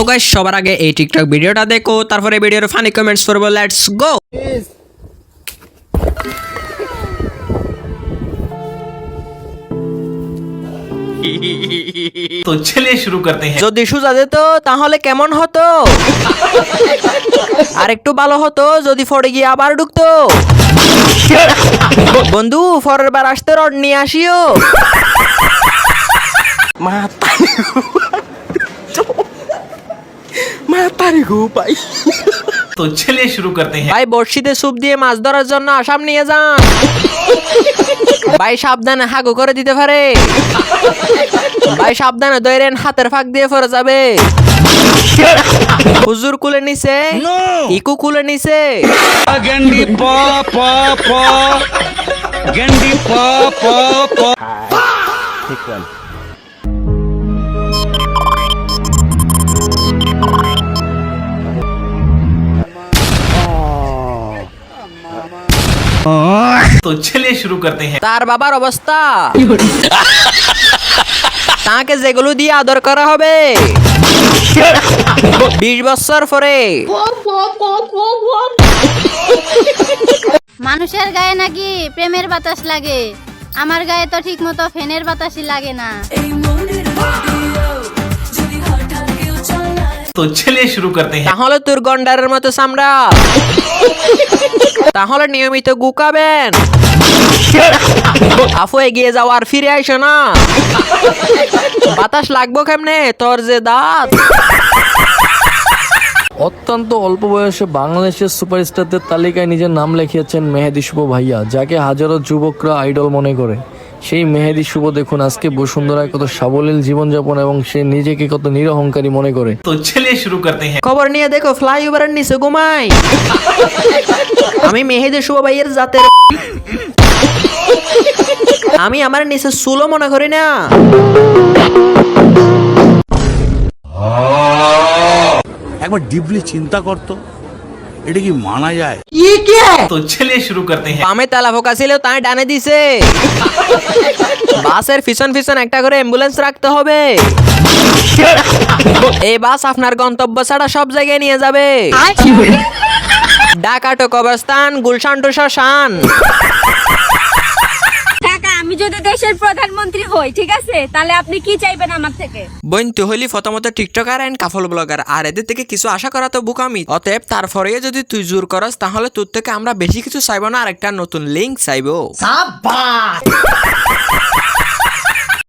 Guys সবার আগে এই টিকটক ভিডিওটা দেখো, তারপরে ভিডিওর ফানি কমেন্টস করবো। Let's go. तो चलिए शुरू करते हैं। যদি সুজা যেত তাহলে কেমন হতো? আর একটু ভালো হতো যদি ফড়ে গিয়ে আবার ঢুকতো। বন্ধু পরের বার আসতে রড নিয়ে আসিও। तो चलिए शुरू करते हैं। ভাই বড়শিতে সুপ দিয়ে মাছ ধরার জন্য আসাম নিয়ে যান। ভাই সাবধানে হাগু করে দিতে পারে। ভাই সাবধানে দইরেন, হাতের ফাঁক দিয়ে পড়ে যাবে। হুজুর কুলে নিছে, ইকু কুলে নিছে। গন্ডি পা পা পা গন্ডি পা পা পা ঠিক আছে। तो चलिए शुरू करते हैं। তার বাবার অবস্থা, তাকে যেগুলো দিয়ে আদর করা হবে 20 বছর পরে। মানুষের গায়ে নাকি প্রেমের বাতাস লাগে, আমার গায়ে তো ঠিক মতো ফ্যানের বাতাসই লাগে না। तो चलिए शुरू करते हैं। তাহলে তোর গন্ডারের মতো চামড়া, তাহলে নিয়মিত গুকাবেন। আফু এগিয়ে যাও আর ফিরে আইসো না। বাতাস লাগবো কেমনে তোর যে দাঁত। অত্যন্ত অল্প বয়সে বাংলাদেশের সুপারস্টারদের তালিকায় নিজের নাম লিখিয়েছেন মেহেদী শুভ ভাইয়া, যাকে হাজারো যুবকরা আইডল মনে করে। সেই মেহেদী শুভ দেখুন আজকে বসুন্ধরায় কত সাবলীল জীবনযাপন এবং সে নিজেকে কত নিরহংকারী মনে করে। तो चलिए शुरू करते हैं। খবর নিয়ে দেখো ফ্লাইওভারের নিচে ঘুমাই। আমি মেহেদী শুভ ভাইয়ের জাতের, আমি আমার নিচে চুলো মনে করি না। একবার ডিপলি চিন্তা করতো এটা কি মানা যায়? तो चलिए शुरू करते हैं। বামে তালা ফোকা ছিল তাই ডানে দিছে। বাসের পিছন পিছন একটা করে অ্যাম্বুলেন্স রাখতে হবে। এই বাস আপনার গন্তব্য ছাড়া সব জায়গায় নিয়ে যাবে। ঢাকা টু কবরস্থান, গুলশান টু শ্মশান। কাকা, আমি যদি দেশের প্রধানমন্ত্রী হই, ঠিক আছে, তাহলে আপনি কি চাইবেন আমার থেকে? বোন তুই হলি প্রথমত টিকটকার এন্ড কাফল ব্লগার, আর এদের থেকে কিছু আশা করা তো বোকামি। অতএব তারপরে যদি তুই জোর করস তাহলে তোর থেকে আমরা বেশি কিছু চাইবো না, আর একটা নতুন লিঙ্ক চাইবো।